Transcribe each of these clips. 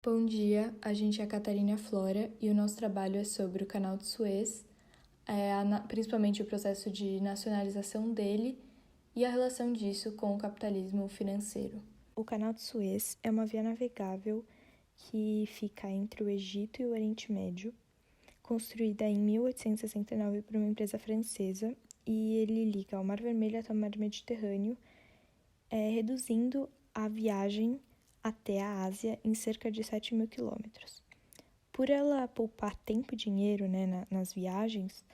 Bom dia, a gente é a Catarina Flora e o nosso trabalho é sobre o Canal de Suez, principalmente o processo de nacionalização dele e a relação disso com o capitalismo financeiro. O Canal de Suez é uma via navegável que fica entre o Egito e o Oriente Médio, construída em 1869 por uma empresa francesa, e ele liga o Mar Vermelho até o Mar Mediterrâneo, reduzindo a viagem até a Ásia em cerca de 7.000 quilômetros. Por ela poupar tempo e dinheiro, nas viagens,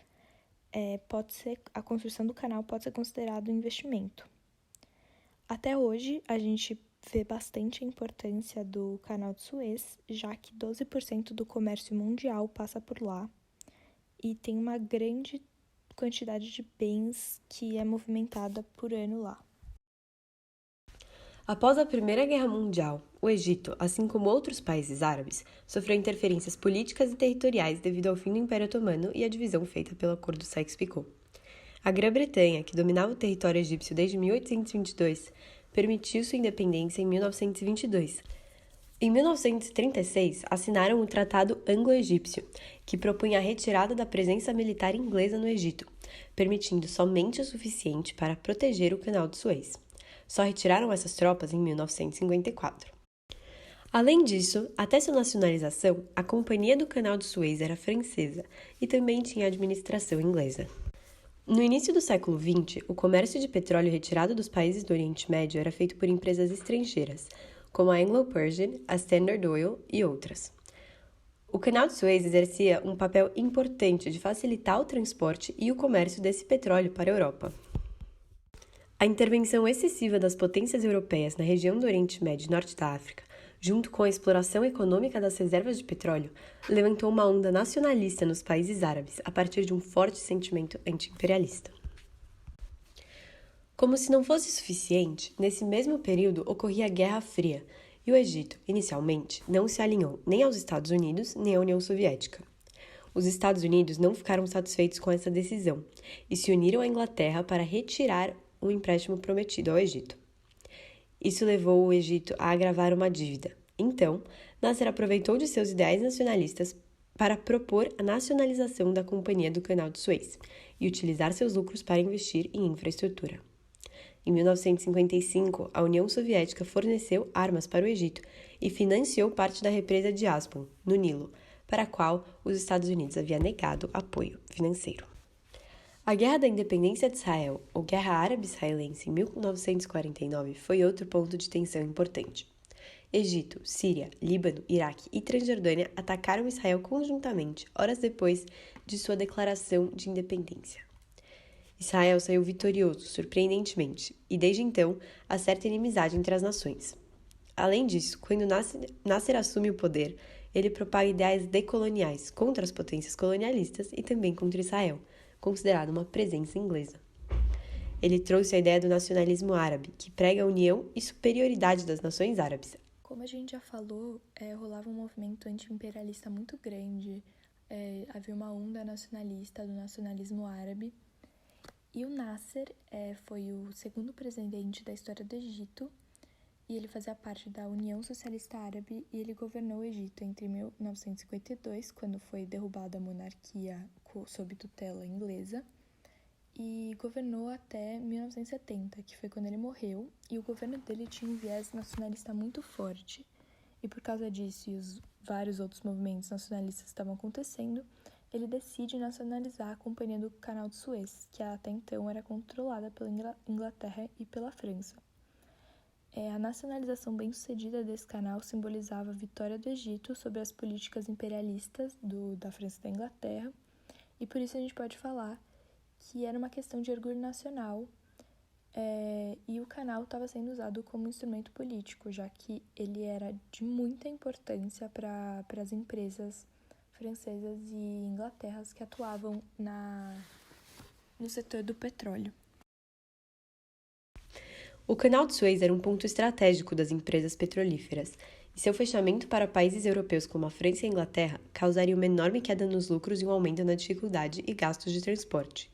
a construção do canal pode ser considerado um investimento. Até hoje, a gente vê bastante a importância do Canal de Suez, já que 12% do comércio mundial passa por lá e tem uma grande quantidade de bens que é movimentada por ano lá. Após a Primeira Guerra Mundial, o Egito, assim como outros países árabes, sofreu interferências políticas e territoriais devido ao fim do Império Otomano e à divisão feita pelo Acordo Sykes-Picot. A Grã-Bretanha, que dominava o território egípcio desde 1822, permitiu sua independência em 1922. Em 1936, assinaram o Tratado Anglo-Egípcio, que propunha a retirada da presença militar inglesa no Egito, permitindo somente o suficiente para proteger o Canal de Suez. Só retiraram essas tropas em 1954. Além disso, até sua nacionalização, a Companhia do Canal de Suez era francesa e também tinha administração inglesa. No início do século XX, o comércio de petróleo retirado dos países do Oriente Médio era feito por empresas estrangeiras, como a Anglo-Persian, a Standard Oil e outras. O Canal de Suez exercia um papel importante de facilitar o transporte e o comércio desse petróleo para a Europa. A intervenção excessiva das potências europeias na região do Oriente Médio e Norte da África, junto com a exploração econômica das reservas de petróleo, levantou uma onda nacionalista nos países árabes a partir de um forte sentimento anti-imperialista. Como se não fosse suficiente, nesse mesmo período ocorria a Guerra Fria, e o Egito, inicialmente, não se alinhou nem aos Estados Unidos nem à União Soviética. Os Estados Unidos não ficaram satisfeitos com essa decisão e se uniram à Inglaterra para retirar o empréstimo prometido ao Egito. Isso levou o Egito a agravar uma dívida. Então, Nasser aproveitou de seus ideais nacionalistas para propor a nacionalização da Companhia do Canal de Suez e utilizar seus lucros para investir em infraestrutura. Em 1955, a União Soviética forneceu armas para o Egito e financiou parte da represa de Aswan, no Nilo, para a qual os Estados Unidos haviam negado apoio financeiro. A Guerra da Independência de Israel, ou Guerra Árabe-Israelense, em 1949, foi outro ponto de tensão importante. Egito, Síria, Líbano, Iraque e Transjordânia atacaram Israel conjuntamente, horas depois de sua declaração de independência. Israel saiu vitorioso, surpreendentemente, e desde então há certa inimizade entre as nações. Além disso, quando Nasser assume o poder, ele propaga ideias decoloniais contra as potências colonialistas e também contra Israel, considerado uma presença inglesa. Ele trouxe a ideia do nacionalismo árabe, que prega a união e superioridade das nações árabes. Como a gente já falou, rolava um movimento anti-imperialista muito grande, havia uma onda nacionalista do nacionalismo árabe, e o Nasser foi o segundo presidente da história do Egito, e ele fazia parte da União Socialista Árabe, e ele governou o Egito entre 1952, quando foi derrubada a monarquia sob tutela inglesa, e governou até 1970, que foi quando ele morreu, e o governo dele tinha um viés nacionalista muito forte. E por causa disso e os vários outros movimentos nacionalistas que estavam acontecendo, ele decide nacionalizar a Companhia do Canal de Suez, que até então era controlada pela Inglaterra e pela França. A nacionalização bem-sucedida desse canal simbolizava a vitória do Egito sobre as políticas imperialistas da França e da Inglaterra, e por isso a gente pode falar que era uma questão de orgulho nacional, e o canal estava sendo usado como instrumento político, já que ele era de muita importância para as empresas francesas e inglaterras que atuavam no setor do petróleo. O Canal de Suez era um ponto estratégico das empresas petrolíferas, e seu fechamento para países europeus como a França e a Inglaterra causaria uma enorme queda nos lucros e um aumento na dificuldade e gastos de transporte.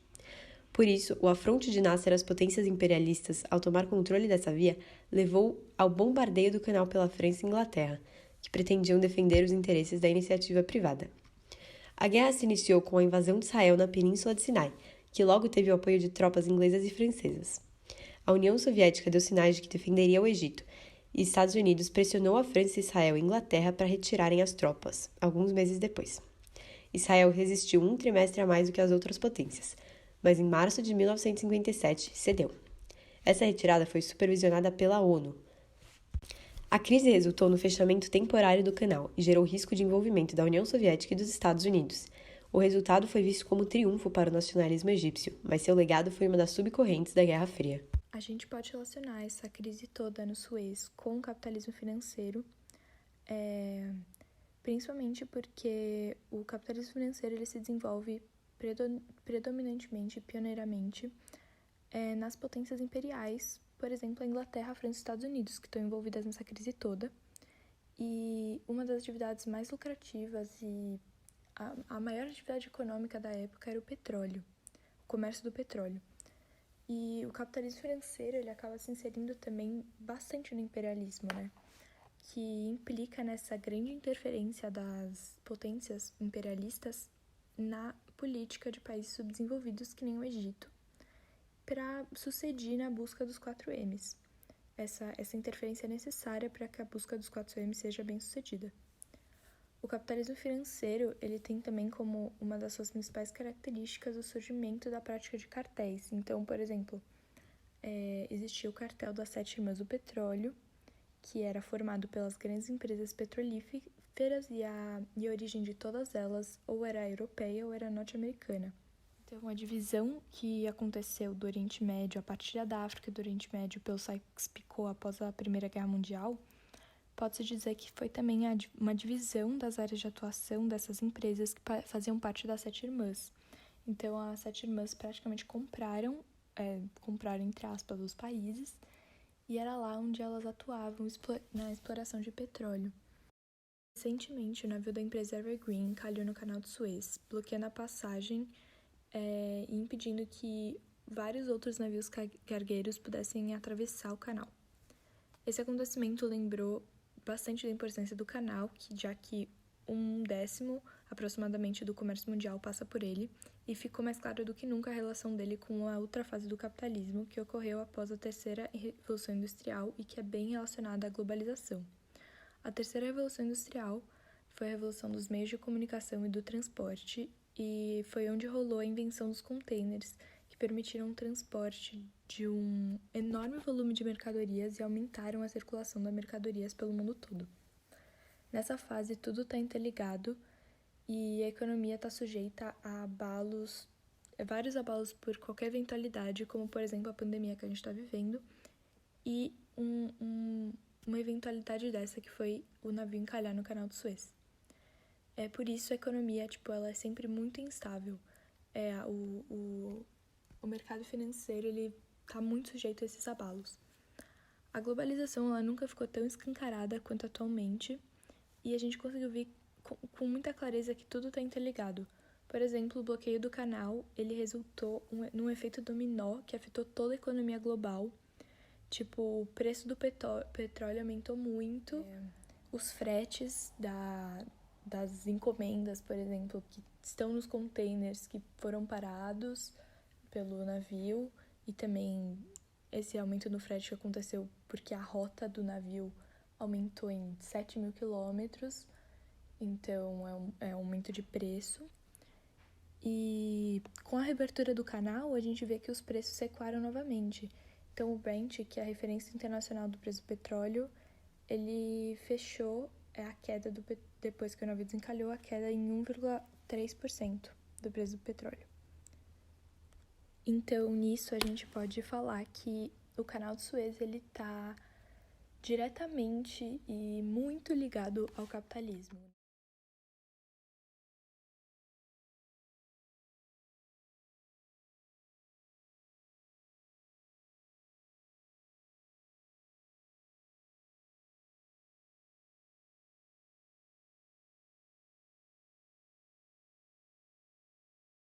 Por isso, o afronte de Nasser às potências imperialistas ao tomar controle dessa via levou ao bombardeio do canal pela França e Inglaterra, que pretendiam defender os interesses da iniciativa privada. A guerra se iniciou com a invasão de Israel na Península de Sinai, que logo teve o apoio de tropas inglesas e francesas. A União Soviética deu sinais de que defenderia o Egito, e Estados Unidos pressionou a França, Israel e Inglaterra para retirarem as tropas, alguns meses depois. Israel resistiu um trimestre a mais do que as outras potências, mas em março de 1957 cedeu. Essa retirada foi supervisionada pela ONU. A crise resultou no fechamento temporário do canal e gerou risco de envolvimento da União Soviética e dos Estados Unidos. O resultado foi visto como triunfo para o nacionalismo egípcio, mas seu legado foi uma das subcorrentes da Guerra Fria. A gente pode relacionar essa crise toda no Suez com o capitalismo financeiro, principalmente porque o capitalismo financeiro ele se desenvolve predominantemente, pioneiramente, nas potências imperiais, por exemplo, a Inglaterra, a França e os Estados Unidos, que estão envolvidas nessa crise toda. E uma das atividades mais lucrativas e a maior atividade econômica da época era o petróleo, o comércio do petróleo. E o capitalismo financeiro ele acaba se inserindo também bastante no imperialismo, né? Que implica nessa grande interferência das potências imperialistas na política de países subdesenvolvidos que nem o Egito, para suceder na busca dos 4 M's. Essa interferência é necessária para que a busca dos 4 M's seja bem sucedida. O capitalismo financeiro ele tem também como uma das suas principais características o surgimento da prática de cartéis. Então, por exemplo, existia o cartel das 7 Irmãs do Petróleo, que era formado pelas grandes empresas petrolíferas e a origem de todas elas ou era europeia ou era norte-americana. Então, a divisão que aconteceu do Oriente Médio, a partir da África e do Oriente Médio pelo Sykes-Picot após a Primeira Guerra Mundial, pode-se dizer que foi também uma divisão das áreas de atuação dessas empresas que faziam parte das 7 Irmãs. Então, as 7 Irmãs praticamente compraram, entre aspas, os países, e era lá onde elas atuavam na exploração de petróleo. Recentemente, o navio da empresa Evergreen encalhou no canal de Suez, bloqueando a passagem e impedindo que vários outros navios cargueiros pudessem atravessar o canal. Esse acontecimento lembrou bastante da importância do canal, já que 1/10 aproximadamente do comércio mundial passa por ele, e ficou mais claro do que nunca a relação dele com a outra fase do capitalismo que ocorreu após a terceira revolução industrial e que é bem relacionada à globalização. A terceira revolução industrial foi a revolução dos meios de comunicação e do transporte, e foi onde rolou a invenção dos containers, que permitiram o transporte de um enorme volume de mercadorias e aumentaram a circulação das mercadorias pelo mundo todo. Nessa fase, tudo está interligado e a economia está sujeita a vários abalos por qualquer eventualidade, como, por exemplo, a pandemia que a gente está vivendo, e uma eventualidade dessa que foi o navio encalhar no canal de Suez. Por isso a economia, ela é sempre muito instável. O mercado financeiro, ele está muito sujeito a esses abalos. A globalização, ela nunca ficou tão escancarada quanto atualmente, e a gente conseguiu ver com muita clareza que tudo está interligado. Por exemplo, o bloqueio do canal, ele resultou num efeito dominó que afetou toda a economia global. O preço do petróleo aumentou muito, os fretes das encomendas, por exemplo, que estão nos containers que foram parados pelo navio, e também esse aumento no frete que aconteceu porque a rota do navio aumentou em 7.000 quilômetros, então é um aumento de preço. E com a reabertura do canal, a gente vê que os preços recuaram novamente. Então o Brent, que é a referência internacional do preço do petróleo, ele fechou a queda depois que o navio desencalhou, a queda em 1,3% do preço do petróleo. Então, nisso, a gente pode falar que o canal de Suez está diretamente e muito ligado ao capitalismo.